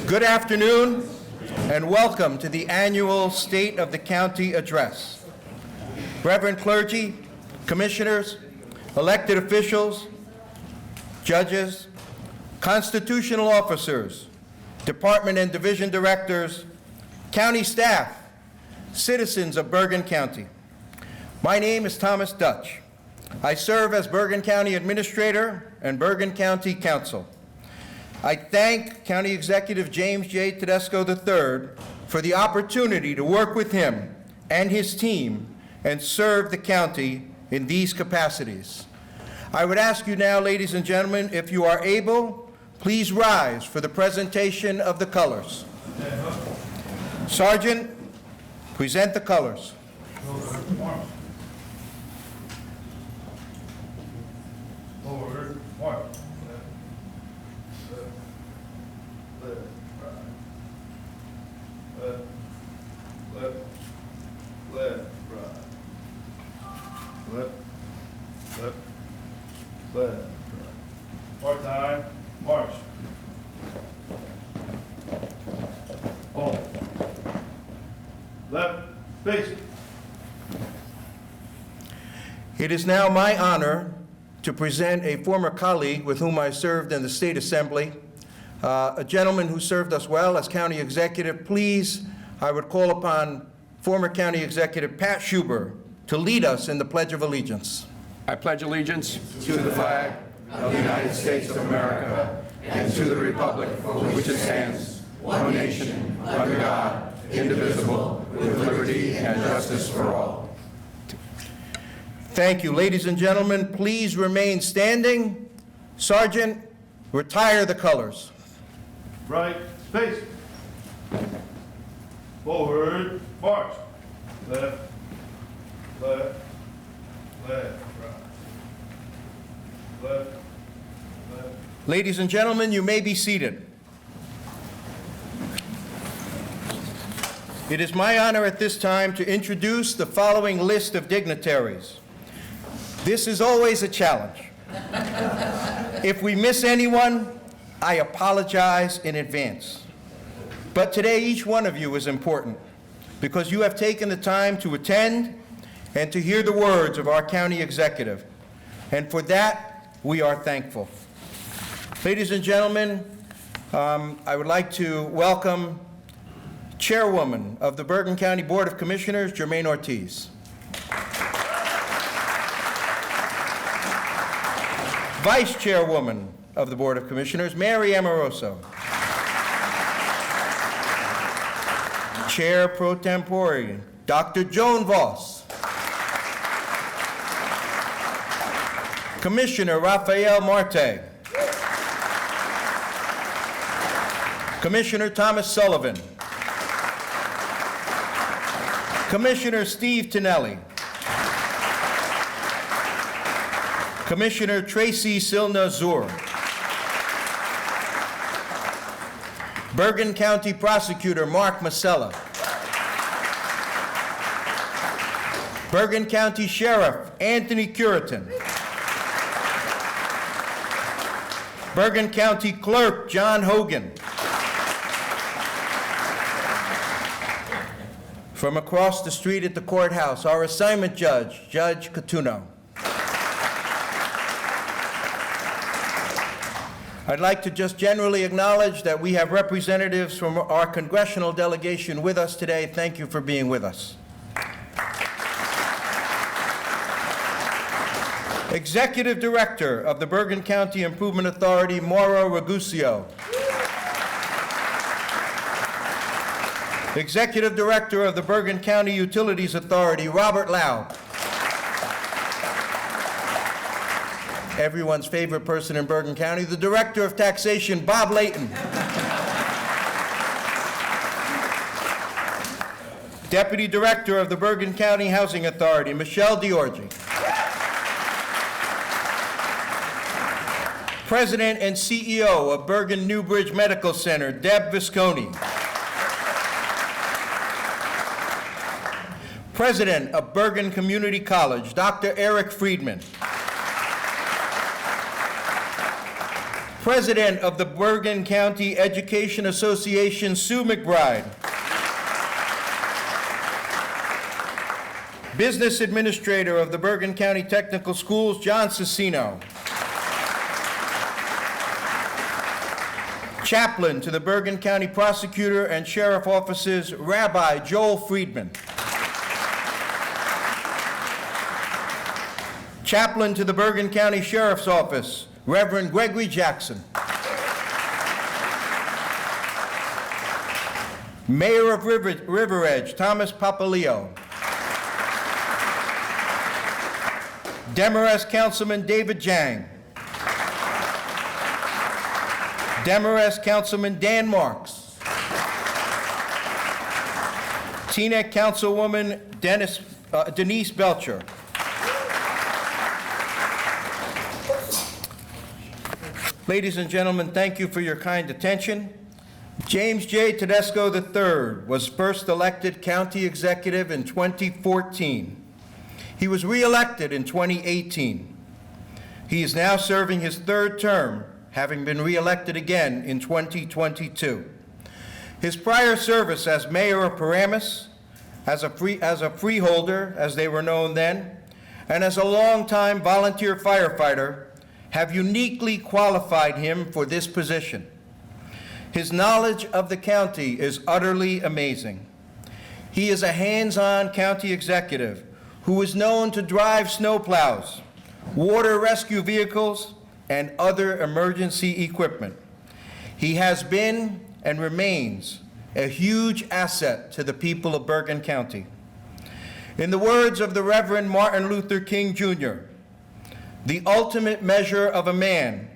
Good afternoon, and welcome to the annual State of the County Address. Reverend clergy, commissioners, elected officials, judges, constitutional officers, department and division directors, county staff, citizens of Bergen County. My name is Thomas Dutch. I serve as Bergen County Administrator and Bergen County Council. I thank County Executive James J. Tedesco III for the opportunity to work with him and his team and serve the county in these capacities. I would ask you now, ladies and gentlemen, if you are able, please rise for the presentation of the colors. Sergeant, present the colors. Forward, march. Left, right. Left, right. Part time, march. Hold. Left, face. It is now my honor to present a former colleague with whom I served in the State Assembly, a gentleman who served us well as County Executive. Please, I would call upon former County Executive Pat Schuber to lead us in the Pledge of Allegiance. I pledge allegiance to the flag of the United States of America and to the republic for which it stands, one nation, under God, indivisible, with liberty and justice for all. Thank you. Ladies and gentlemen, please remain standing. Sergeant, retire the colors. Right, face. Forward, march. Left, right. Left. Ladies and gentlemen, you may be seated. It is my honor at this time to introduce the following list of dignitaries. This is always a challenge. If we miss anyone, I apologize in advance. But today, each one of you is important because you have taken the time to attend and to hear the words of our county executive. And for that, we are thankful. Ladies and gentlemen, I would like to welcome Chairwoman of the Bergen County Board of Commissioners, Jermaine Ortiz. Vice Chairwoman of the Board of Commissioners, Mary Amoroso. Chair Pro Tempore, Dr. Joan Voss. Commissioner Rafael Marte. Commissioner Thomas Sullivan. Commissioner Steve Tonelli. Commissioner Tracy Silna-Zur. Bergen County Prosecutor Mark Masella. Bergen County Sheriff Anthony Curitan. Bergen County Clerk John Hogan. From across the street at the courthouse, our assignment judge, Judge Catuno. I'd like to just generally acknowledge that we have representatives from our congressional delegation with us today. Thank you for being with us. Executive Director of the Bergen County Improvement Authority, Mauro Ragusio. Executive Director of the Bergen County Utilities Authority, Robert Lau. Everyone's favorite person in Bergen County, the Director of Taxation, Bob Layton. Deputy Director of the Bergen County Housing Authority, Michelle Diorgi. President and CEO of Bergen Newbridge Medical Center, Deb Visconti. President of Bergen Community College, Dr. Eric Friedman. President of the Bergen County Education Association, Sue McBride. Business Administrator of the Bergen County Technical Schools, John Cicino. Chaplain to the Bergen County Prosecutor and Sheriff Offices, Rabbi Joel Friedman. Chaplain to the Bergen County Sheriff's Office, Reverend Gregory Jackson. Mayor of River Edge, Thomas Papaleo. Demarest Councilman David Jang. Demarest Councilman Dan Marks. Teaneck Councilwoman Denise Belcher. Ladies and gentlemen, thank you for your kind attention. James J. Tedesco III was first elected county executive in 2014. He was re-elected in 2018. He is now serving his third term, having been re-elected again in 2022. His prior service as mayor of Paramus, as a freeholder, as they were known then, and as a longtime volunteer firefighter, have uniquely qualified him for this position. His knowledge of the county is utterly amazing. He is a hands-on county executive who is known to drive snowplows, water rescue vehicles, and other emergency equipment. He has been and remains a huge asset to the people of Bergen County. In the words of the Reverend Martin Luther King Jr., the ultimate measure of a man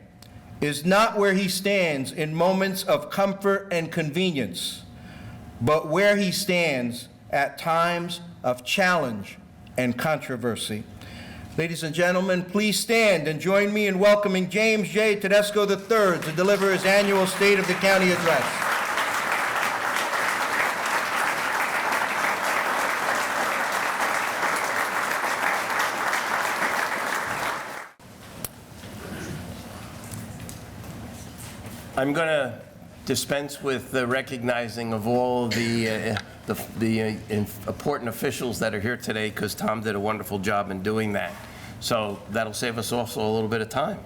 is not where he stands in moments of comfort and convenience, but where he stands at times of challenge and controversy. Ladies and gentlemen, please stand and join me in welcoming James J. Tedesco III to deliver his annual State of the County Address. I'm going to dispense with the recognizing of all the important officials that are here today, because Tom did a wonderful job in doing that. So that'll save us also a little bit of time.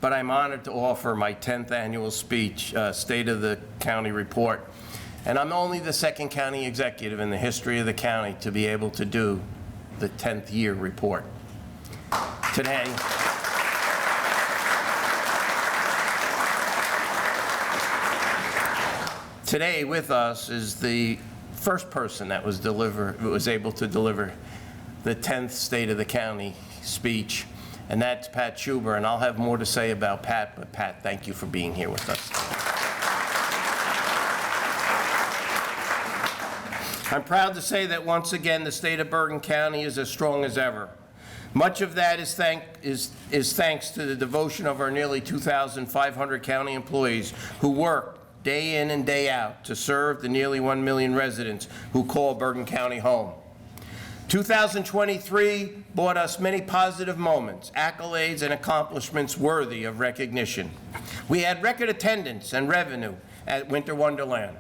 But I'm honored to offer my 10th annual speech, State of the County Report. And I'm only the second county executive in the history of the county to be able to do the 10th year report. Today with us is the first person that was able to deliver the 10th State of the County speech, and that's Pat Schuber, and I'll have more to say about Pat, but Pat, thank you for being here with us. I'm proud to say that once again the state of Bergen County is as strong as ever. Much of that is thanks to the devotion of our nearly 2,500 county employees who work day in and day out to serve the nearly 1 million residents who call Bergen County home. 2023 brought us many positive moments, accolades, and accomplishments worthy of recognition. We had record attendance and revenue at Winter Wonderland,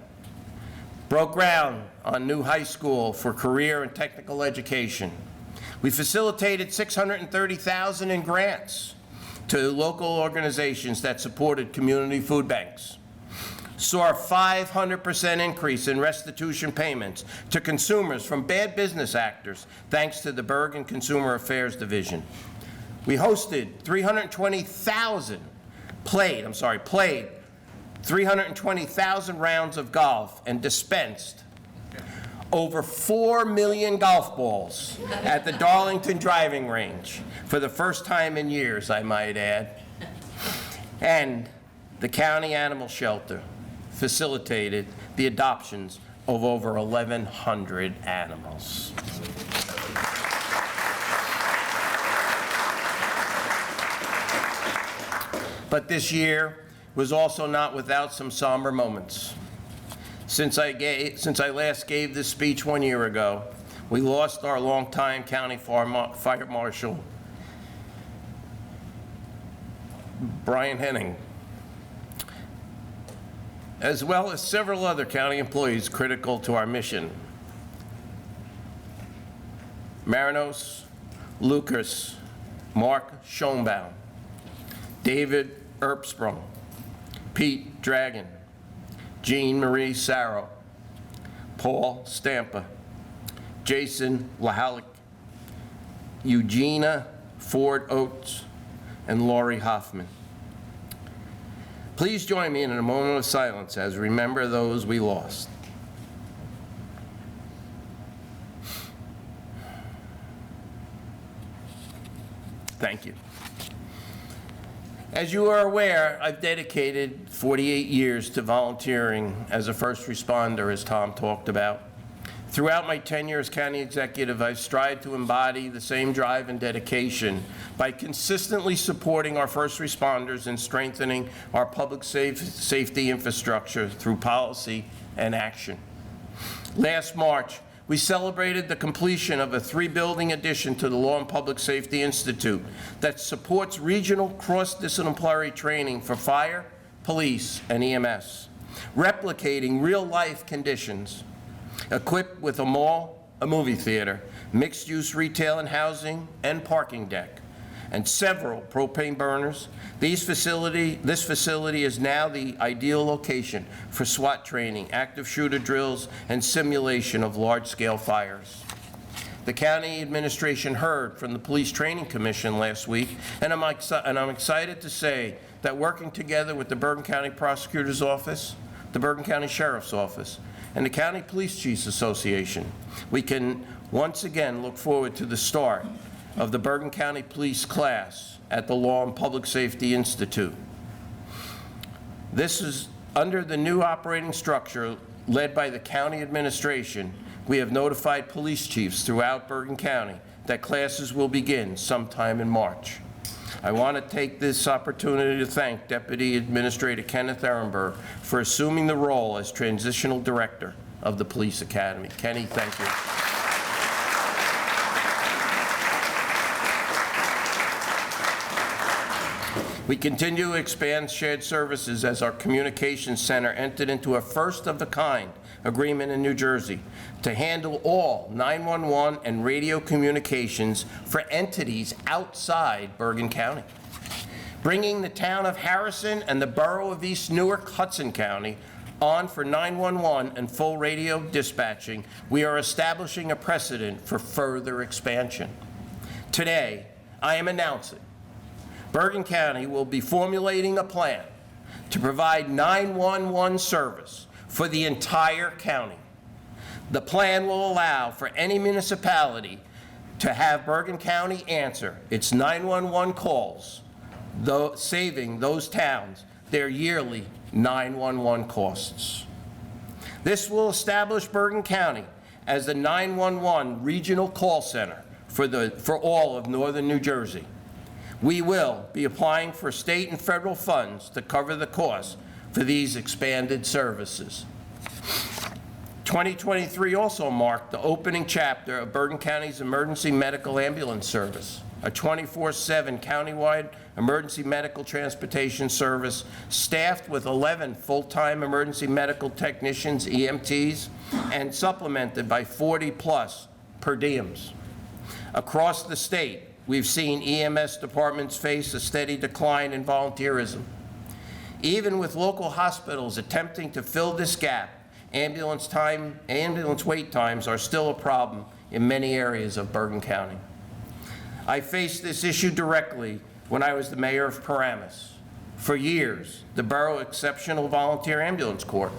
broke ground on new high school for career and technical education. We facilitated $630,000 in grants to local organizations that supported community food banks. Saw a 500% increase in restitution payments to consumers from bad business actors, thanks to the Bergen Consumer Affairs Division. We hosted 320,000, played 320,000 rounds of golf and dispensed over 4 million golf balls at the Darlington driving range for the first time in years, I might add. And the county animal shelter facilitated the adoptions of over 1,100 animals. But this year was also not without some somber moments. Since I last gave this speech 1 year ago, we lost our longtime county fire marshal, Brian Henning, as well as several other county employees critical to our mission. Marinos, Lucas, Mark Schoenbaum, David Erpsprung, Pete Dragon, Jean Marie Sarro, Paul Stampa, Jason Lahalik, Eugenia Ford Oates, and Lori Hoffman. Please join me in a moment of silence as we remember those we lost. Thank you. As you are aware, I've dedicated 48 years to volunteering as a first responder, as Tom talked about. Throughout my tenure as county executive, I've strived to embody the same drive and dedication by consistently supporting our first responders and strengthening our public safety infrastructure through policy and action. Last March, we celebrated the completion of a 3-building addition to the Law and Public Safety Institute that supports regional cross-disciplinary training for fire, police, and EMS, replicating real-life conditions, equipped with a mall, a movie theater, mixed-use retail and housing, and parking deck, and several propane burners. This facility is now the ideal location for SWAT training, active shooter drills, and simulation of large-scale fires. The county administration heard from the Police Training Commission last week, and I'm excited to say that working together with the Bergen County Prosecutor's Office, the Bergen County Sheriff's Office, and the County Police Chiefs Association, we can once again look forward to the start of the Bergen County Police class at the Law and Public Safety Institute. This is under the new operating structure led by the county administration. We have notified police chiefs throughout Bergen County that classes will begin sometime in March. I want to take this opportunity to thank Deputy Administrator Kenneth Ehrenberg for assuming the role as Transitional Director of the Police Academy. Kenny, thank you. We continue to expand shared services as our communications center entered into a first-of-a-kind agreement in New Jersey to handle all 911 and radio communications for entities outside Bergen County. Bringing the town of Harrison and the borough of East Newark, Hudson County on for 911 and full radio dispatching, we are establishing a precedent for further expansion. Today, I am announcing Bergen County will be formulating a plan to provide 911 service for the entire county. The plan will allow for any municipality to have Bergen County answer its 911 calls, saving those towns their yearly 911 costs. This will establish Bergen County as the 911 regional call center for all of northern New Jersey. We will be applying for state and federal funds to cover the costs for these expanded services. 2023 also marked the opening chapter of Bergen County's Emergency Medical Ambulance Service, a 24/7 countywide emergency medical transportation service staffed with 11 full-time emergency medical technicians, EMTs, and supplemented by 40+ per diems. Across the state, we've seen EMS departments face a steady decline in volunteerism. Even with local hospitals attempting to fill this gap, ambulance wait times are still a problem in many areas of Bergen County. I faced this issue directly when I was the mayor of Paramus. For years, the Borough Exceptional Volunteer Ambulance Corps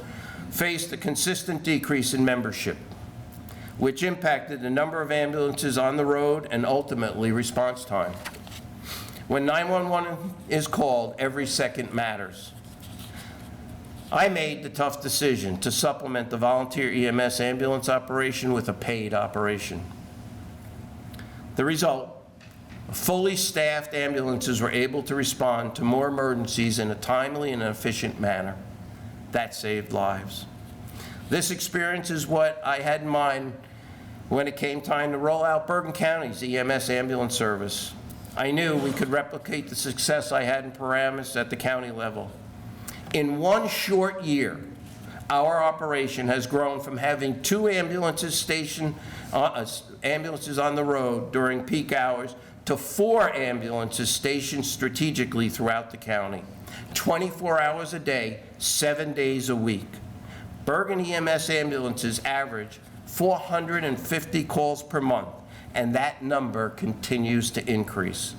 faced a consistent decrease in membership, which impacted the number of ambulances on the road and ultimately response time. When 911 is called, every second matters. I made the tough decision to supplement the volunteer EMS ambulance operation with a paid operation. The result, fully staffed ambulances were able to respond to more emergencies in a timely and efficient manner. That saved lives. This experience is what I had in mind when it came time to roll out Bergen County's EMS ambulance service. I knew we could replicate the success I had in Paramus at the county level. In one short year, our operation has grown from having 2 ambulances on the road during peak hours to 4 ambulances stationed strategically throughout the county, 24 hours a day, 7 days a week. Bergen EMS ambulances average 450 calls per month, and that number continues to increase.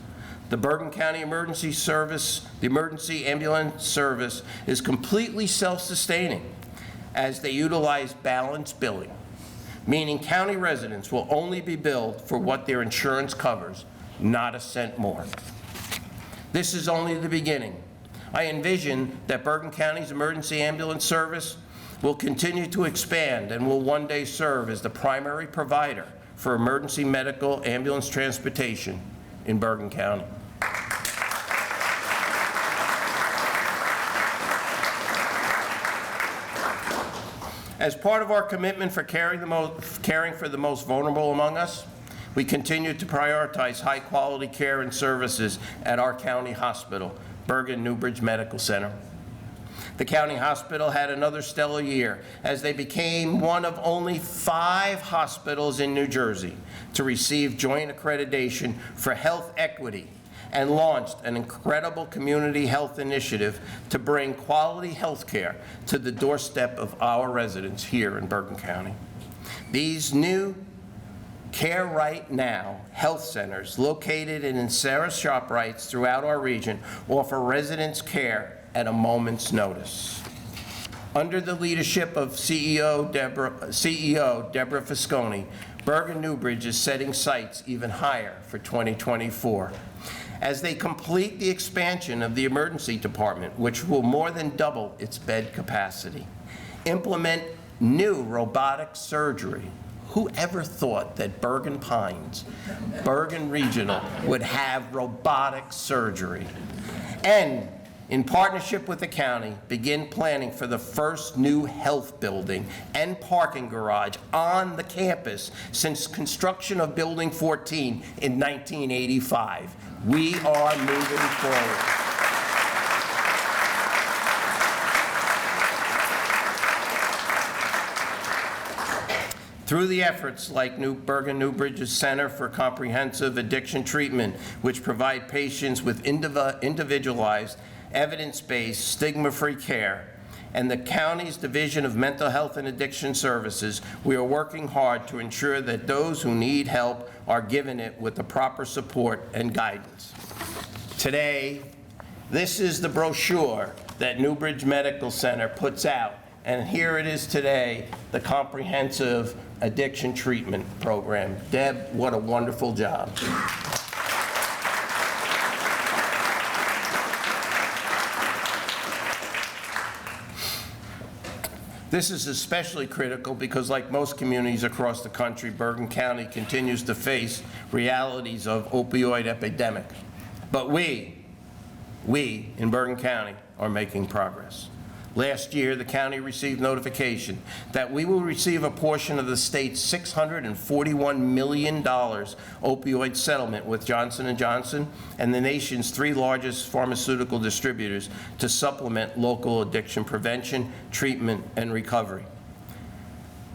The Bergen County Emergency Service, the Emergency Ambulance Service, is completely self-sustaining as they utilize balanced billing, meaning county residents will only be billed for what their insurance covers, not a cent more. This is only the beginning. I envision that Bergen County's emergency ambulance service will continue to expand and will one day serve as the primary provider for emergency medical ambulance transportation in Bergen County. As part of our commitment for caring for the most vulnerable among us, we continue to prioritize high-quality care and services at our county hospital, Bergen Newbridge Medical Center. The county hospital had another stellar year as they became one of only 5 hospitals in New Jersey to receive joint accreditation for health equity and launched an incredible community health initiative to bring quality health care to the doorstep of our residents here in Bergen County. These new Care Right Now health centers located in Sarah ShopRites throughout our region offer residents care at a moment's notice. Under the leadership of CEO Deborah Fisconi, Bergen Newbridge is setting sights even higher for 2024 as they complete the expansion of the emergency department, which will more than double its bed capacity, implement new robotic surgery. Who ever thought that Bergen Pines, Bergen Regional, would have robotic surgery? And in partnership with the county, begin planning for the first new health building and parking garage on the campus since construction of Building 14 in 1985. We are moving forward. Through the efforts like Bergen Newbridge's Center for Comprehensive Addiction Treatment, which provide patients with individualized, evidence-based, stigma-free care, and the county's Division of Mental Health and Addiction Services, we are working hard to ensure that those who need help are given it with the proper support and guidance. Today, this is the brochure that Newbridge Medical Center puts out, and here it is today, the Comprehensive Addiction Treatment Program. Deb, what a wonderful job. This is especially critical because, like most communities across the country, Bergen County continues to face realities of opioid epidemic. But we in Bergen County are making progress. Last year, the county received notification that we will receive a portion of the state's $641 million opioid settlement with Johnson & Johnson and the nation's 3 largest pharmaceutical distributors to supplement local addiction prevention, treatment, and recovery.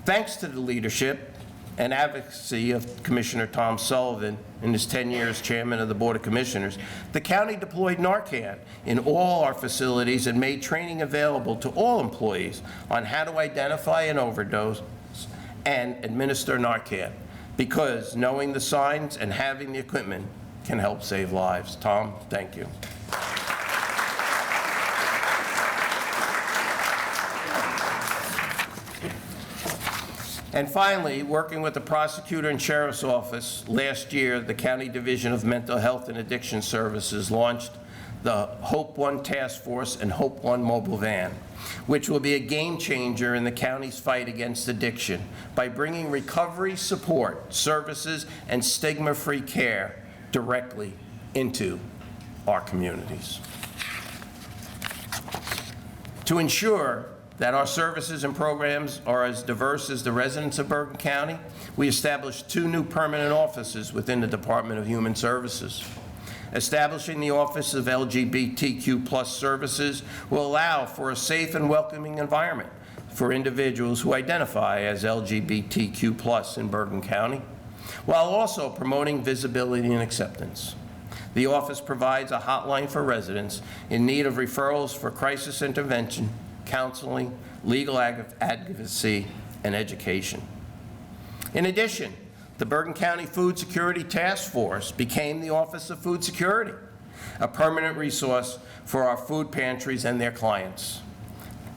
Thanks to the leadership and advocacy of Commissioner Tom Sullivan in his 10 years chairman of the Board of Commissioners, the county deployed Narcan in all our facilities and made training available to all employees on how to identify an overdose and administer Narcan, because knowing the signs and having the equipment can help save lives. Tom, thank you. And finally, working with the prosecutor and sheriff's office, last year, the County Division of Mental Health and Addiction Services launched the Hope One Task Force and Hope One mobile van, which will be a game changer in the county's fight against addiction by bringing recovery support, services, and stigma-free care directly into our communities. To ensure that our services and programs are as diverse as the residents of Bergen County, we established 2 new permanent offices within the Department of Human Services. Establishing the Office of LGBTQ+ Services will allow for a safe and welcoming environment for individuals who identify as LGBTQ+ in Bergen County, while also promoting visibility and acceptance. The office provides a hotline for residents in need of referrals for crisis intervention, counseling, legal advocacy, and education. In addition, the Bergen County Food Security Task Force became the Office of Food Security, a permanent resource for our food pantries and their clients.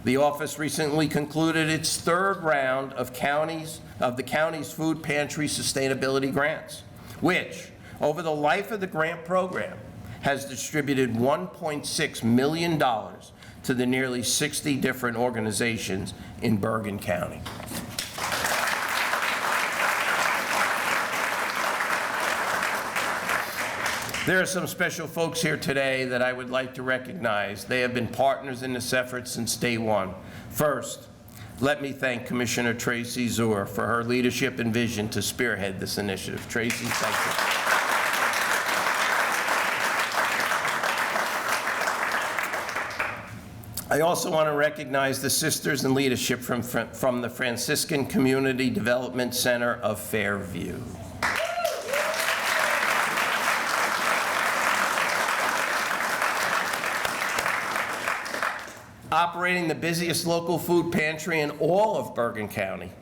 The office recently concluded its third round of the county's food pantry sustainability grants, which, over the life of the grant program, has distributed $1.6 million to the nearly 60 different organizations in Bergen County. There are some special folks here today that I would like to recognize. They have been partners in this effort since day one. First, let me thank Commissioner Tracy Zuer for her leadership and vision to spearhead this initiative. Tracy, thank you. I also want to recognize the sisters and leadership from the Franciscan Community Development Center of Fairview. Operating the busiest local food pantry in all of Bergen County,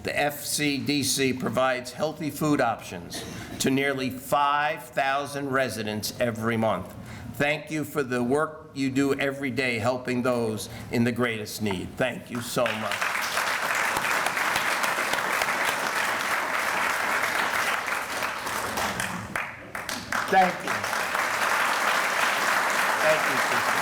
the FCDC provides healthy food options to nearly 5,000 residents every month. Thank you for the work you do every day helping those in the greatest need. Thank you so much. Thank you. Thank you, sister.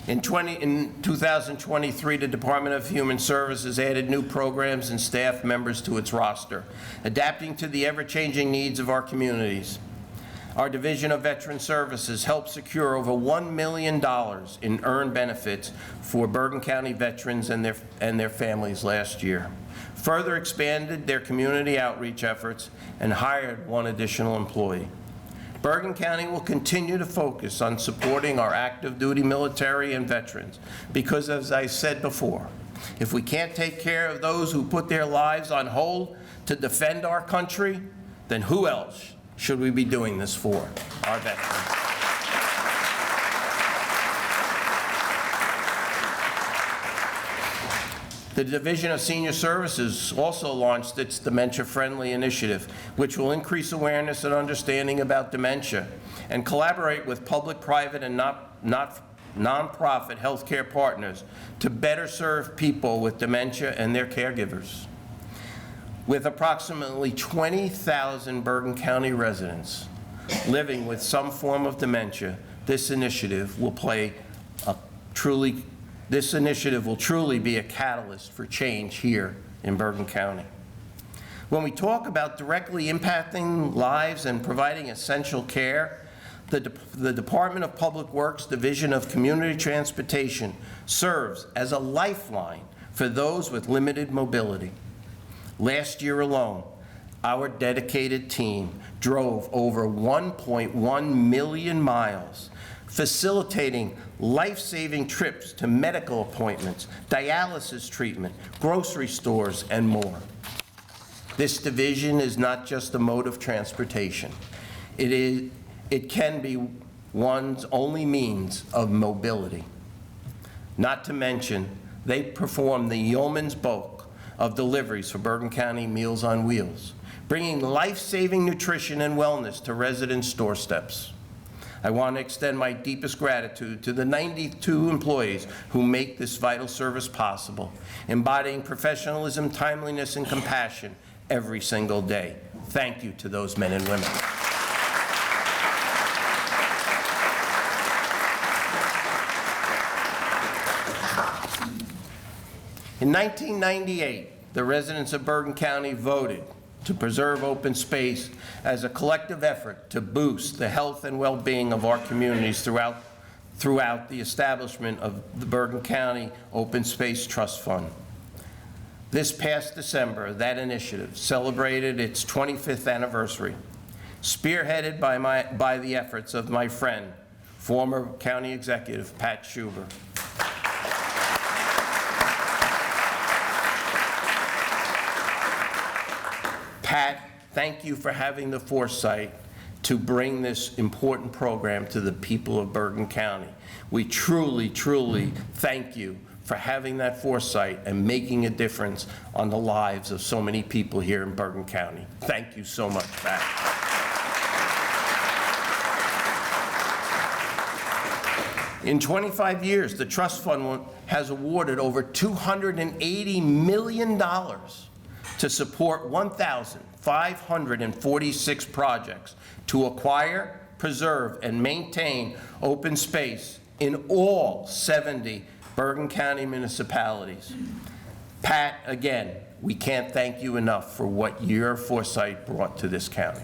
In 2023, the Department of Human Services added new programs and staff members to its roster, adapting to the ever-changing needs of our communities. Our Division of Veteran Services helped secure over $1 million in earned benefits for Bergen County veterans and their families last year, further expanded their community outreach efforts, and hired one additional employee. Bergen County will continue to focus on supporting our active duty military and veterans because, as I said before, if we can't take care of those who put their lives on hold to defend our country, then who else should we be doing this for? Our veterans. The Division of Senior Services also launched its Dementia-Friendly Initiative, which will increase awareness and understanding about dementia and collaborate with public, private, and nonprofit healthcare partners to better serve people with dementia and their caregivers. With approximately 20,000 Bergen County residents living with some form of dementia, this initiative will truly be a catalyst for change here in Bergen County. When we talk about directly impacting lives and providing essential care, the Department of Public Works Division of Community Transportation serves as a lifeline for those with limited mobility. Last year alone, our dedicated team drove over 1.1 million miles, facilitating life-saving trips to medical appointments, dialysis treatment, grocery stores, and more. This division is not just a mode of transportation. It can be one's only means of mobility. Not to mention, they perform the yeoman's bulk of deliveries for Bergen County Meals on Wheels, bringing life-saving nutrition and wellness to residents' doorsteps. I want to extend my deepest gratitude to the 92 employees who make this vital service possible, embodying professionalism, timeliness, and compassion every single day. Thank you to those men and women. In 1998, the residents of Bergen County voted to preserve open space as a collective effort to boost the health and well-being of our communities throughout throughout the establishment of the Bergen County Open Space Trust Fund. This past December, that initiative celebrated its 25th anniversary, spearheaded by the efforts of my friend, former County Executive Pat Schuber. Pat, thank you for having the foresight to bring this important program to the people of Bergen County. We truly, truly thank you for having that foresight and making a difference on the lives of so many people here in Bergen County. Thank you so much, Pat. In 25 years, the Trust Fund has awarded over $280 million to support 1,546 projects to acquire, preserve, and maintain open space in all 70 Bergen County municipalities. Pat, again, we can't thank you enough for what your foresight brought to this county.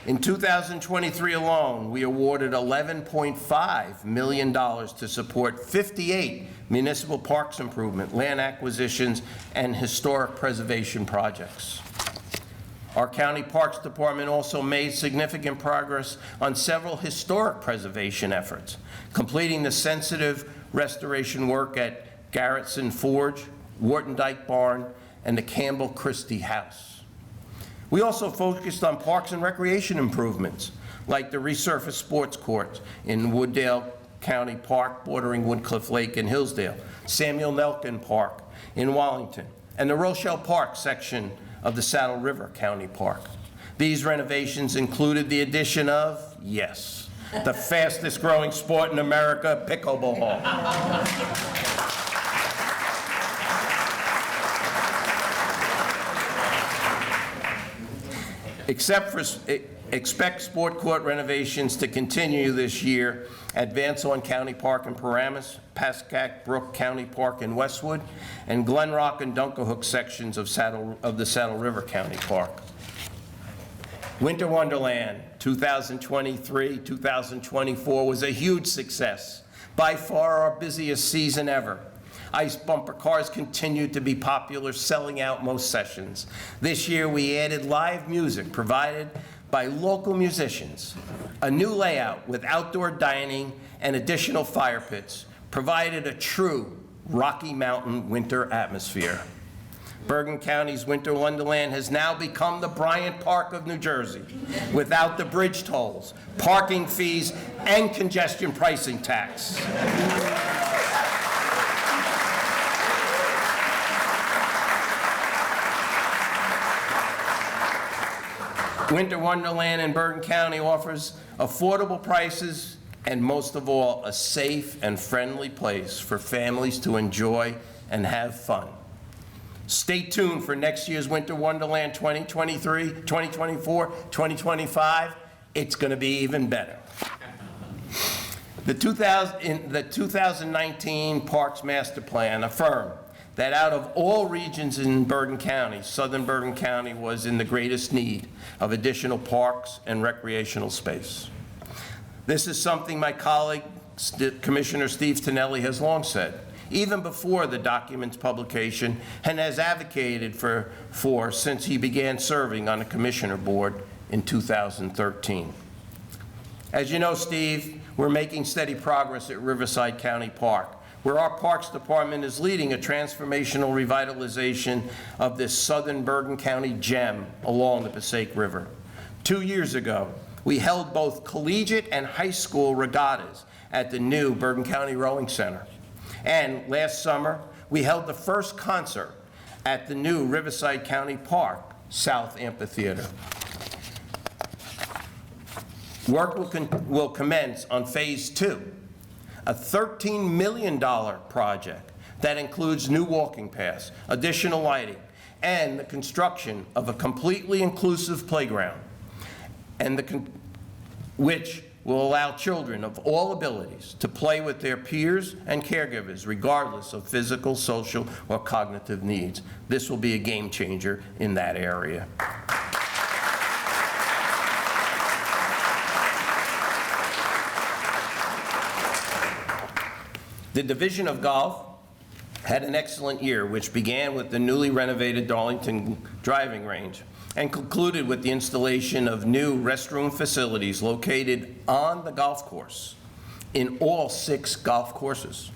In 2023 alone, we awarded $11.5 million to support 58 municipal parks improvement, land acquisitions, and historic preservation projects. Our County Parks Department also made significant progress on several historic preservation efforts, completing the sensitive restoration work at Garrettson Forge, Wharton Dyke Barn, and the Campbell Christie House. We also focused on parks and recreation improvements, like the resurfaced sports courts in Wooddale County Park bordering Woodcliff Lake and Hillsdale, Samuel Nelkin Park in Wallington, and the Rochelle Park section of the Saddle River County Park. These renovations included the addition of, yes, the fastest growing sport in America, pickleball. Expect sport court renovations to continue this year at Van Zorn County Park in Paramus, Pascack Brook County Park in Westwood, and Glen Rock and Dunkerhook sections of the Saddle River County Park. Winter Wonderland 2023-2024 was a huge success, by far our busiest season ever. Ice bumper cars continued to be popular, selling out most sessions. This year, we added live music provided by local musicians. A new layout with outdoor dining and additional fire pits provided a true Rocky Mountain winter atmosphere. Bergen County's Winter Wonderland has now become the Bryant Park of New Jersey, without the bridge tolls, parking fees, and congestion pricing tax. Winter Wonderland in Bergen County offers affordable prices and, most of all, a safe and friendly place for families to enjoy and have fun. Stay tuned for next year's Winter Wonderland 2023, 2024, 2025. It's going to be even better. The 2019 Parks Master Plan affirmed that out of all regions in Bergen County, southern Bergen County was in the greatest need of additional parks and recreational space. This is something my colleague, Commissioner Steve Tonelli, has long said, even before the document's publication, and has advocated for since he began serving on the Commissioner Board in 2013. As you know, Steve, we're making steady progress at Riverside County Park, where our Parks Department is leading a transformational revitalization of this southern Bergen County gem along the Passaic River. 2 years ago, we held both collegiate and high school regattas at the new Bergen County Rowing Center. And last summer, we held the first concert at the new Riverside County Park South Amphitheater. Work will commence on Phase 2, a $13 million project that includes new walking paths, additional lighting, and the construction of a completely inclusive playground, and which will allow children of all abilities to play with their peers and caregivers, regardless of physical, social, or cognitive needs. This will be a game changer in that area. The Division of Golf had an excellent year, which began with the newly renovated Darlington driving range and concluded with the installation of new restroom facilities located on the golf course in all 6 golf courses.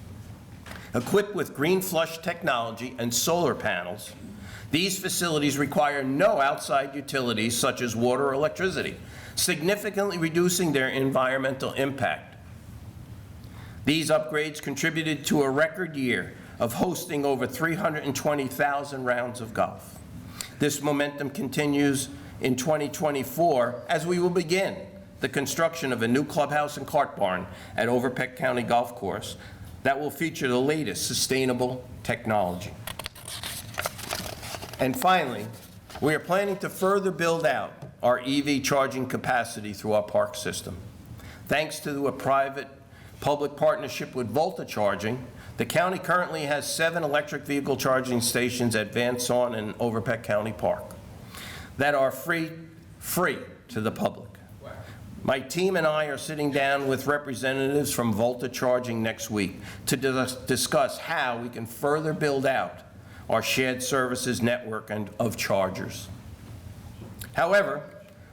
Equipped with green flush technology and solar panels, these facilities require no outside utilities such as water or electricity, significantly reducing their environmental impact. These upgrades contributed to a record year of hosting over 320,000 rounds of golf. This momentum continues in 2024 as we will begin the construction of a new clubhouse and cart barn at Overpeck County Golf Course that will feature the latest sustainable technology. And finally, we are planning to further build out our EV charging capacity through our park system. Thanks to a private-public partnership with Volta Charging, the county currently has 7 electric vehicle charging stations at Van Saun and Overpeck County Park that are free to the public. My team and I are sitting down with representatives from Volta Charging next week to discuss how we can further build out our shared services network of chargers. However,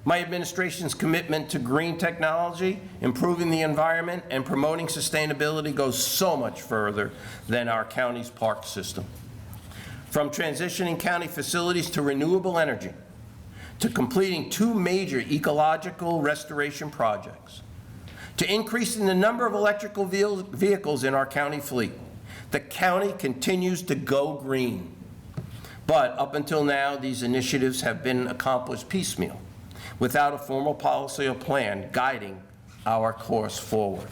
my administration's commitment to green technology, improving the environment, and promoting sustainability goes so much further than our county's park system. From transitioning county facilities to renewable energy, to completing 2 major ecological restoration projects, to increasing the number of electrical vehicles in our county fleet, the county continues to go green. But up until now, these initiatives have been accomplished piecemeal, without a formal policy or plan guiding our course forward.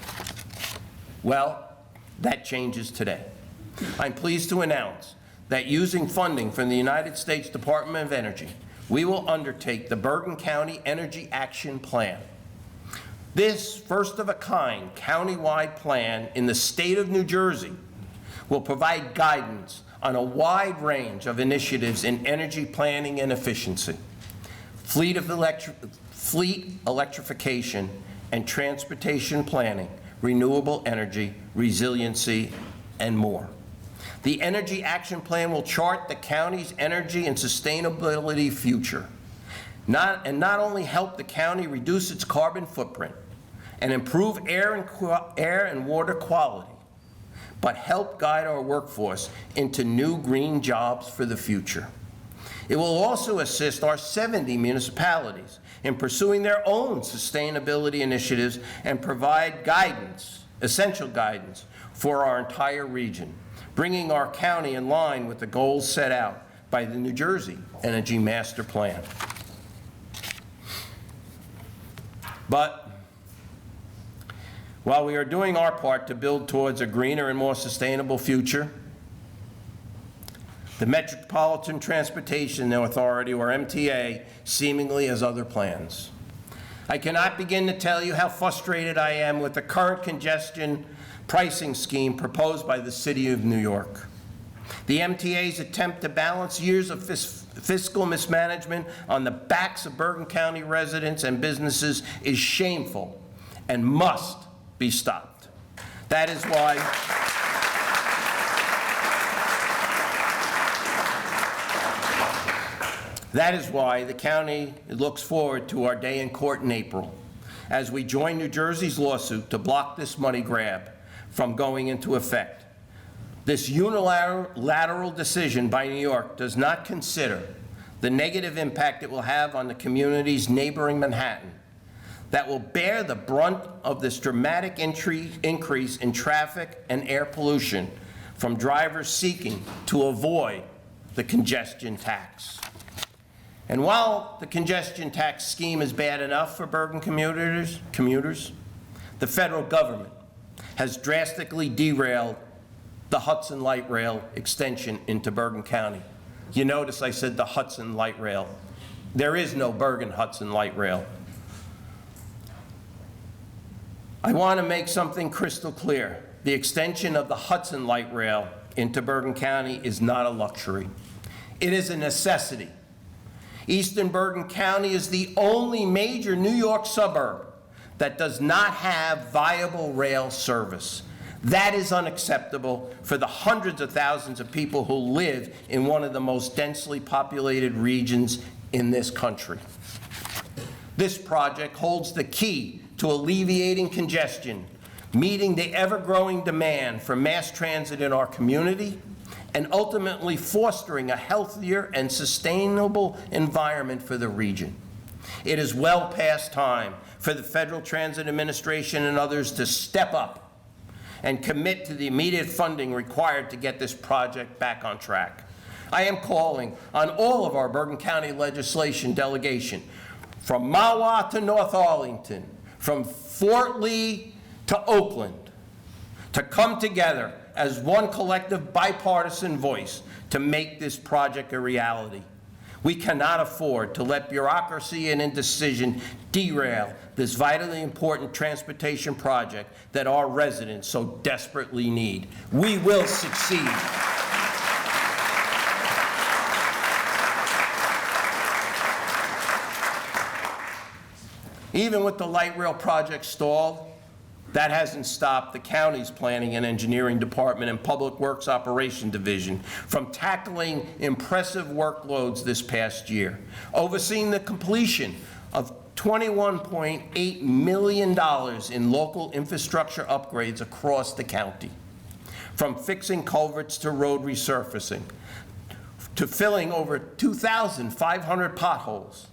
Well, that changes today. I'm pleased to announce that using funding from the United States Department of Energy, we will undertake the Bergen County Energy Action Plan. This first-of-a-kind countywide plan in the state of New Jersey will provide guidance on a wide range of initiatives in energy planning and efficiency, fleet electrification and transportation planning, renewable energy, resiliency, and more. The Energy Action Plan will chart the county's energy and sustainability future, not only help the county reduce its carbon footprint and improve air and water quality, but help guide our workforce into new green jobs for the future. It will also assist our 70 municipalities in pursuing their own sustainability initiatives and provide guidance, essential guidance, for our entire region, bringing our county in line with the goals set out by the New Jersey Energy Master Plan. But while we are doing our part to build towards a greener and more sustainable future, the Metropolitan Transportation Authority, or MTA, seemingly has other plans. I cannot begin to tell you how frustrated I am with the current congestion pricing scheme proposed by the City of New York. The MTA's attempt to balance years of fiscal mismanagement on the backs of Bergen County residents and businesses is shameful and must be stopped. That is why the county looks forward to our day in court in April, as we join New Jersey's lawsuit to block this money grab from going into effect. This unilateral decision by New York does not consider the negative impact it will have on the communities neighboring Manhattan that will bear the brunt of this dramatic increase in traffic and air pollution from drivers seeking to avoid the congestion tax. And while the congestion tax scheme is bad enough for Bergen commuters, the federal government has drastically derailed the Hudson Light Rail extension into Bergen County. You notice I said the Hudson Light Rail. There is no Bergen Hudson Light Rail. I want to make something crystal clear. The extension of the Hudson Light Rail into Bergen County is not a luxury. It is a necessity. Eastern Bergen County is the only major New York suburb that does not have viable rail service. That is unacceptable for the hundreds of thousands of people who live in one of the most densely populated regions in this country. This project holds the key to alleviating congestion, meeting the ever-growing demand for mass transit in our community, and ultimately fostering a healthier and sustainable environment for the region. It is well past time for the Federal Transit Administration and others to step up and commit to the immediate funding required to get this project back on track. I am calling on all of our Bergen County legislation delegation, from Mahwah to North Arlington, from Fort Lee to Oakland, to come together as one collective bipartisan voice to make this project a reality. We cannot afford to let bureaucracy and indecision derail this vitally important transportation project that our residents so desperately need. We will succeed. Even with the light rail project stalled, that hasn't stopped the county's Planning and Engineering Department and Public Works Operation Division from tackling impressive workloads this past year, overseeing the completion of $21.8 million in local infrastructure upgrades across the county, from fixing culverts to road resurfacing, to filling over 2,500 potholes,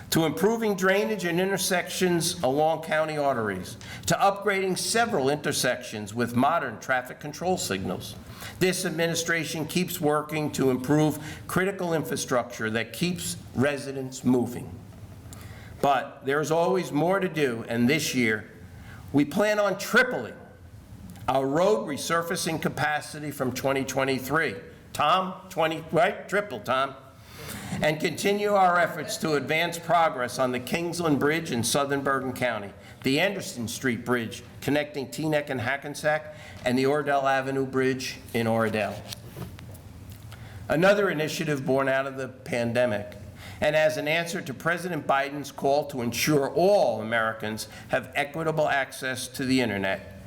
to improving drainage in intersections along county arteries, to upgrading several intersections with modern traffic control signals. This administration keeps working to improve critical infrastructure that keeps residents moving. But there's always more to do, and this year, we plan on tripling our road resurfacing capacity from 2023. Tom, triple, Tom. And continue our efforts to advance progress on the Kingsland Bridge in southern Bergen County, the Anderson Street Bridge connecting Teaneck and Hackensack, and the Oradell Avenue Bridge in Oradell. Another initiative born out of the pandemic, and as an answer to President Biden's call to ensure all Americans have equitable access to the internet,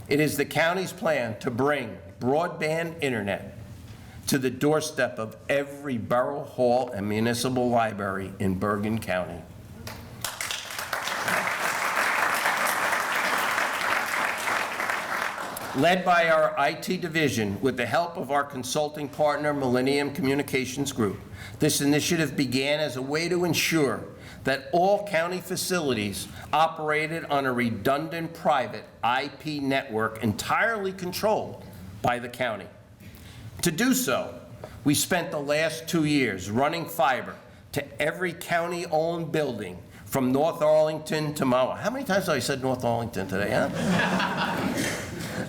it is the county's plan to bring broadband internet to the doorstep of every borough hall and municipal library in Bergen County. Led by our IT division with the help of our consulting partner, Millennium Communications Group, this initiative began as a way to ensure that all county facilities operated on a redundant private IP network entirely controlled by the county. To do so, we spent the last 2 years running fiber to every county-owned building from North Arlington to Mahwah. How many times have I said North Arlington today, huh?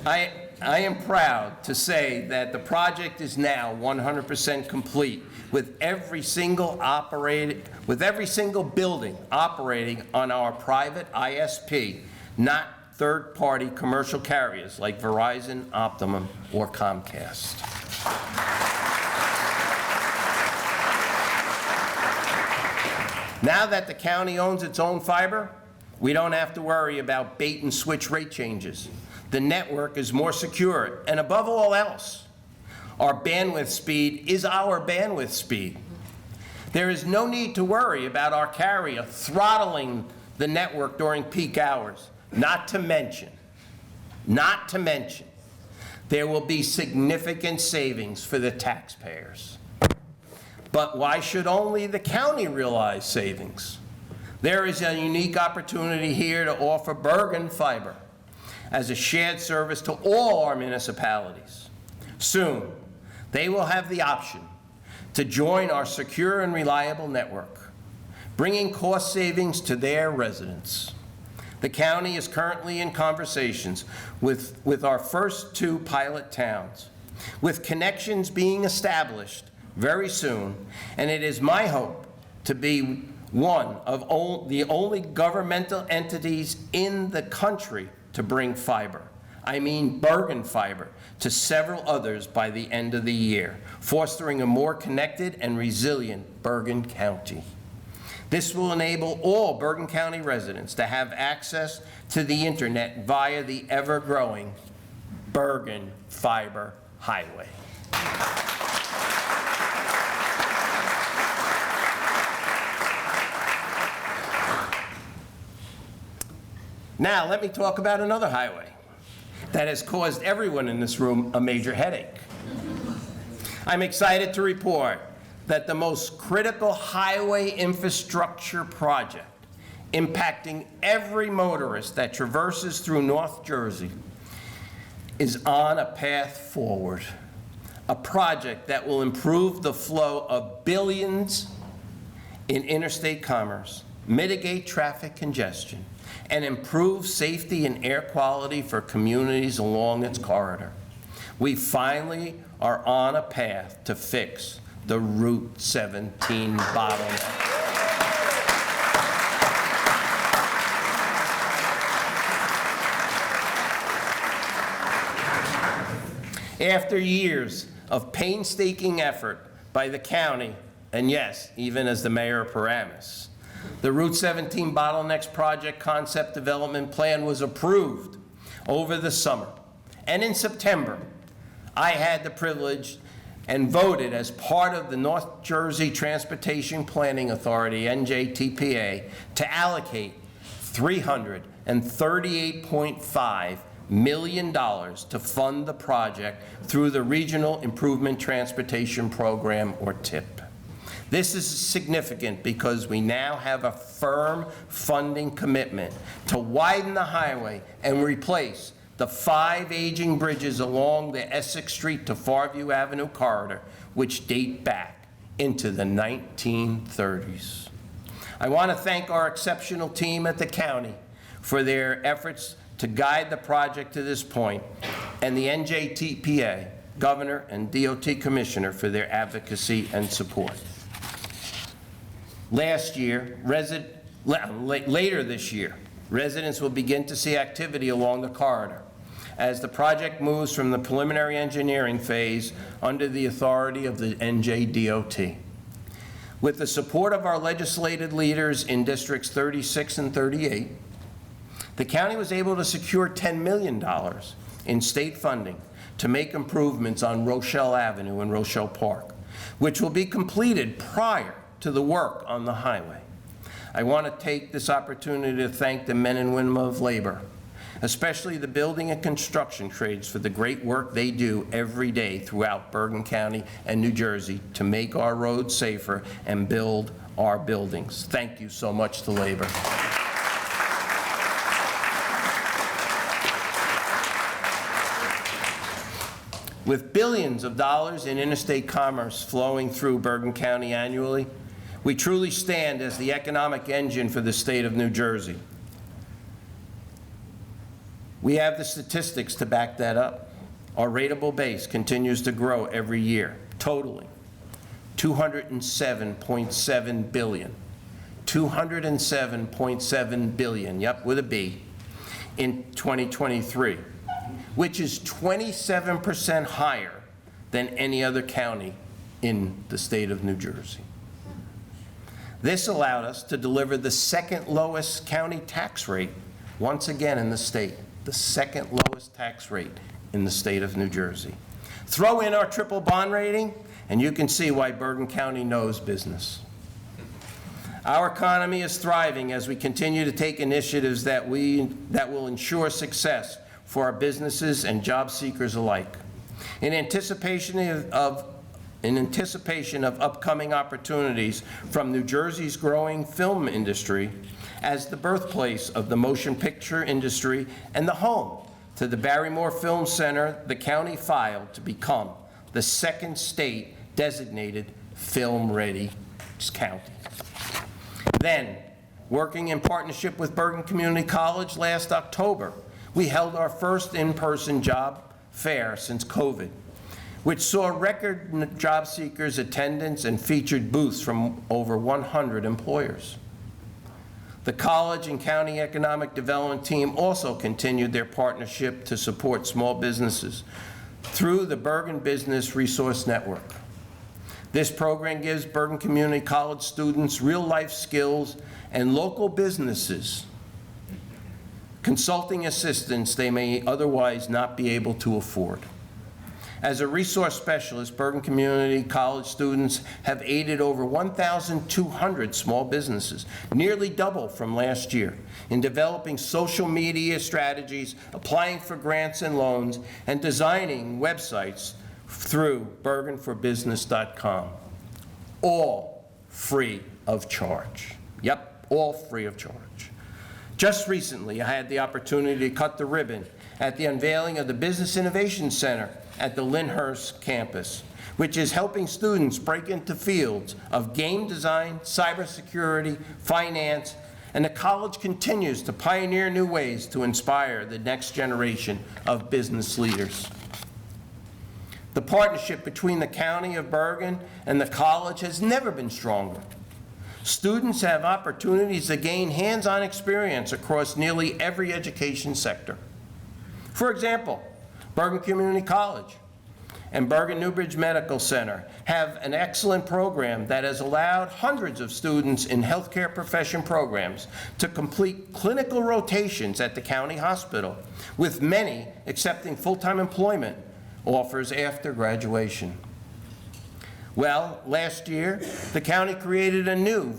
I am proud to say that the project is now 100% complete, with every single building operating on our private ISP, not third-party commercial carriers like Verizon, Optimum, or Comcast. Now that the county owns its own fiber, we don't have to worry about bait and switch rate changes. The network is more secure, and above all else, our bandwidth speed is our bandwidth speed. There is no need to worry about our carrier throttling the network during peak hours. Not to mention, there will be significant savings for the taxpayers. But why should only the county realize savings? There is a unique opportunity here to offer Bergen Fiber as a shared service to all our municipalities. Soon, they will have the option to join our secure and reliable network, bringing cost savings to their residents. The county is currently in conversations with our first 2 pilot towns, with connections being established very soon, and it is my hope to be one of the only governmental entities in the country to bring fiber. I mean Bergen Fiber, to several others by the end of the year, fostering a more connected and resilient Bergen County. This will enable all Bergen County residents to have access to the internet via the ever-growing Bergen Fiber Highway. Now, let me talk about another highway that has caused everyone in this room a major headache. I'm excited to report that the most critical highway infrastructure project impacting every motorist that traverses through North Jersey is on a path forward. A project that will improve the flow of billions in interstate commerce, mitigate traffic congestion, and improve safety and air quality for communities along its corridor. We finally are on a path to fix the Route 17 bottleneck. After years of painstaking effort by the county, and yes, even as the mayor of Paramus, the Route 17 Bottlenecks Project Concept Development Plan was approved over the summer. And in September, I had the privilege and voted as part of the North Jersey Transportation Planning Authority, NJTPA, to allocate $338.5 million to fund the project through the Regional Improvement Transportation Program, or TIP. This is significant because we now have a firm funding commitment to widen the highway and replace the 5 aging bridges along the Essex Street to Farview Avenue corridor, which date back into the 1930s. I want to thank our exceptional team at the county for their efforts to guide the project to this point, and the NJTPA, Governor and DOT Commissioner for their advocacy and support. Later this year, residents will begin to see activity along the corridor as the project moves from the preliminary engineering phase under the authority of the NJDOT. With the support of our legislative leaders in Districts 36 and 38, the county was able to secure $10 million in state funding to make improvements on Rochelle Avenue and Rochelle Park, which will be completed prior to the work on the highway. I want to take this opportunity to thank the men and women of labor, especially the building and construction trades, for the great work they do every day throughout Bergen County and New Jersey to make our roads safer and build our buildings. Thank you so much to labor. With billions of dollars in interstate commerce flowing through Bergen County annually, we truly stand as the economic engine for the state of New Jersey. We have the statistics to back that up. Our rateable base continues to grow every year, totaling $207.7 billion. $207.7 billion, yep, with a B, in 2023, which is 27% higher than any other county in the state of New Jersey. This allowed us to deliver the second lowest county tax rate, once again in the state, the second lowest tax rate in the state of New Jersey. Throw in our triple bond rating, and you can see why Bergen County knows business. Our economy is thriving as we continue to take initiatives that will ensure success for our businesses and job seekers alike. In anticipation of upcoming opportunities from New Jersey's growing film industry, as the birthplace of the motion picture industry and the home to the Barrymore Film Center, the county filed to become the second state designated film-ready county. Then, working in partnership with Bergen Community College last October, we held our first in-person job fair since COVID, which saw record job seekers attendance and featured booths from over 100 employers. The college and county economic development team also continued their partnership to support small businesses through the Bergen Business Resource Network. This program gives Bergen Community College students real-life skills and local businesses consulting assistance they may otherwise not be able to afford. As a resource specialist, Bergen Community College students have aided over 1,200 small businesses, nearly double from last year, in developing social media strategies, applying for grants and loans, and designing websites through bergenforbusiness.com. All free of charge. Yep, all free of charge. Just recently, I had the opportunity to cut the ribbon at the unveiling of the Business Innovation Center at the Lyndhurst campus, which is helping students break into fields of game design, cybersecurity, finance, and the college continues to pioneer new ways to inspire the next generation of business leaders. The partnership between the County of Bergen and the college has never been stronger. Students have opportunities to gain hands-on experience across nearly every education sector. For example, Bergen Community College and Bergen Newbridge Medical Center have an excellent program that has allowed hundreds of students in healthcare profession programs to complete clinical rotations at the county hospital, with many accepting full-time employment offers after graduation. Well, last year, the county created a new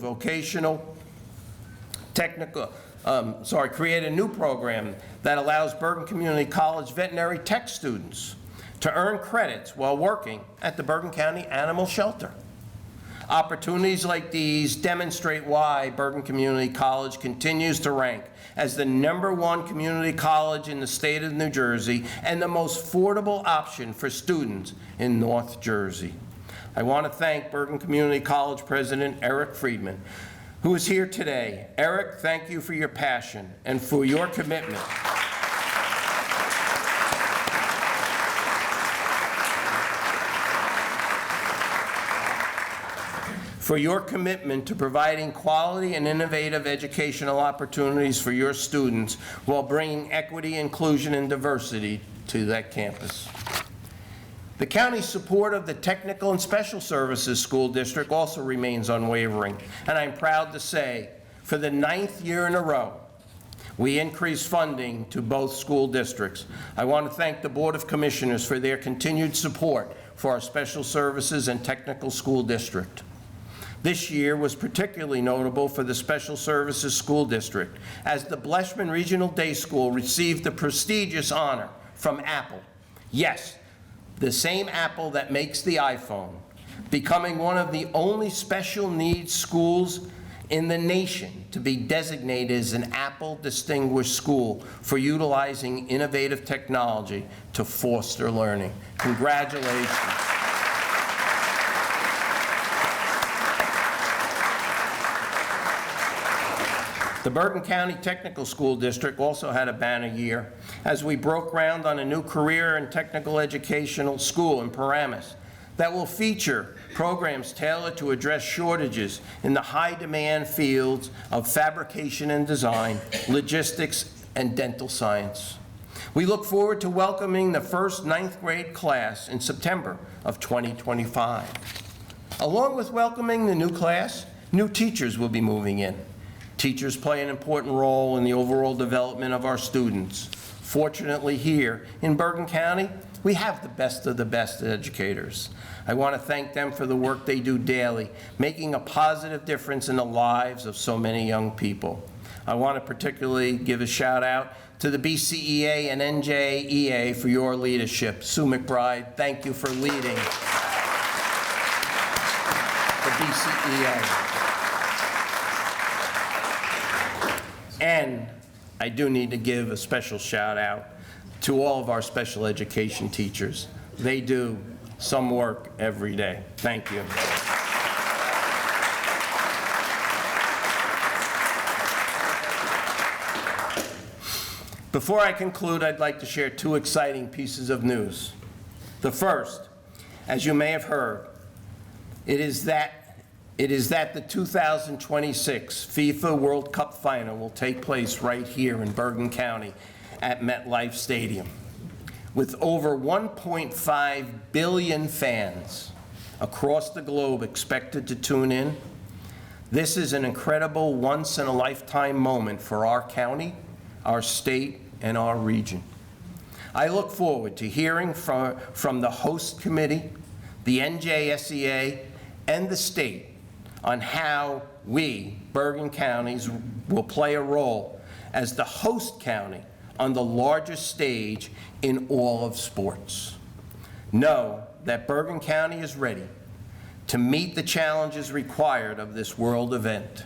created a new program that allows Bergen Community College veterinary tech students to earn credits while working at the Bergen County Animal Shelter. Opportunities like these demonstrate why Bergen Community College continues to rank as the #1 community college in the state of New Jersey and the most affordable option for students in North Jersey. I want to thank Bergen Community College President Eric Friedman, who is here today. Eric, thank you for your passion and for your commitment. For your commitment to providing quality and innovative educational opportunities for your students while bringing equity, inclusion, and diversity to that campus. The county's support of the Technical and Special Services School District also remains unwavering, and I'm proud to say, for the 9th year in a row, we increased funding to both school districts. I want to thank the Board of Commissioners for their continued support for our Special Services and Technical School District. This year was particularly notable for the Special Services School District, as the Bleshman Regional Day School received the prestigious honor from Apple. Yes, the same Apple that makes the iPhone, becoming one of the only special needs schools in the nation to be designated as an Apple Distinguished School for utilizing innovative technology to foster learning. Congratulations. The Bergen County Technical School District also had a banner year as we broke ground on a new career and technical educational school in Paramus that will feature programs tailored to address shortages in the high-demand fields of fabrication and design, logistics, and dental science. We look forward to welcoming the first 9th grade class in September of 2025. Along with welcoming the new class, new teachers will be moving in. Teachers play an important role in the overall development of our students. Fortunately, here in Bergen County, we have the best of the best educators. I want to thank them for the work they do daily, making a positive difference in the lives of so many young people. I want to particularly give a shout out to the BCEA and NJEA for your leadership. Sue McBride, thank you for leading the BCEA. And I do need to give a special shout out to all of our special education teachers. They do some work every day. Thank you. Before I conclude, I'd like to share 2 exciting pieces of news. The first, as you may have heard, it is that the 2026 FIFA World Cup final will take place right here in Bergen County at MetLife Stadium. With over 1.5 billion fans across the globe expected to tune in, this is an incredible once-in-a-lifetime moment for our county, our state, and our region. I look forward to hearing from the host committee, the NJSEA, and the state on how we, Bergen counties, will play a role as the host county on the largest stage in all of sports. Know that Bergen County is ready to meet the challenges required of this world event.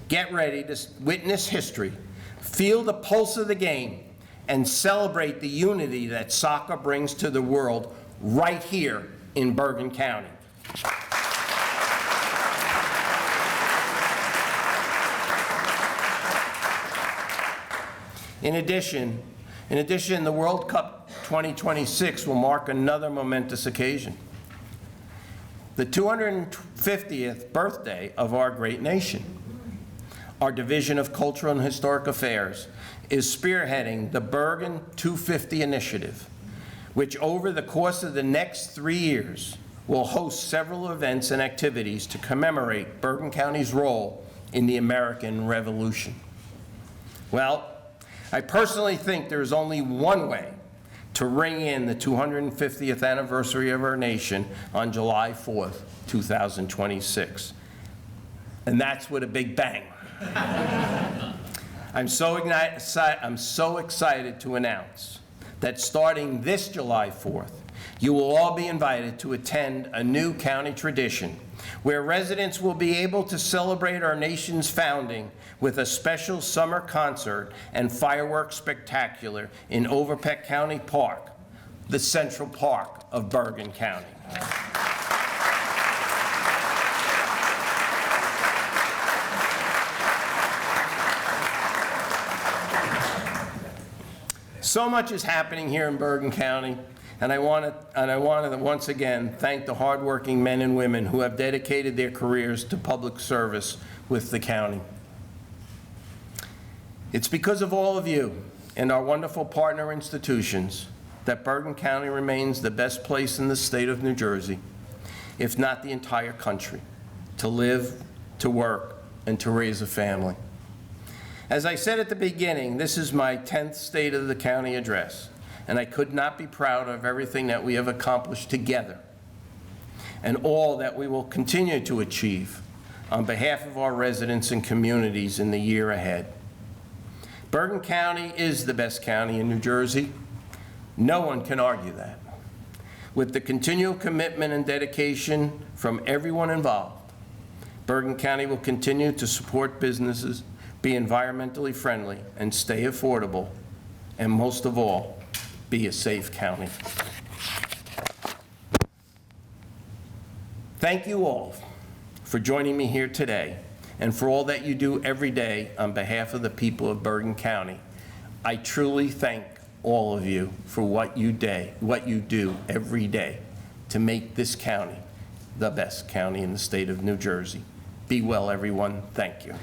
Get ready to witness history, feel the pulse of the game, and celebrate the unity that soccer brings to the world right here in Bergen County. In addition, the World Cup 2026 will mark another momentous occasion, the 250th birthday of our great nation. Our Division of Cultural and Historic Affairs is spearheading the Bergen 250 initiative, which over the course of the next 3 years will host several events and activities to commemorate Bergen County's role in the American Revolution. Well, I personally think there is only one way to ring in the 250th anniversary of our nation on July 4th, 2026, and that's with a big bang. I'm so excited to announce that starting this July 4th, you will all be invited to attend a new county tradition where residents will be able to celebrate our nation's founding with a special summer concert and fireworks spectacular in Overpeck County Park, the Central Park of Bergen County. So much is happening here in Bergen County, and I want to once again thank the hardworking men and women who have dedicated their careers to public service with the county. It's because of all of you and our wonderful partner institutions that Bergen County remains the best place in the state of New Jersey, if not the entire country, to live, to work, and to raise a family. As I said at the beginning, this is my 10th State of the County address, and I could not be prouder of everything that we have accomplished together and all that we will continue to achieve on behalf of our residents and communities in the year ahead. Bergen County is the best county in New Jersey. No one can argue that. With the continual commitment and dedication from everyone involved, Bergen County will continue to support businesses, be environmentally friendly, and stay affordable, and most of all, be a safe county. Thank you all for joining me here today and for all that you do every day on behalf of the people of Bergen County. I truly thank all of you for what you do every day to make this county the best county in the state of New Jersey. Be well, everyone. Thank you.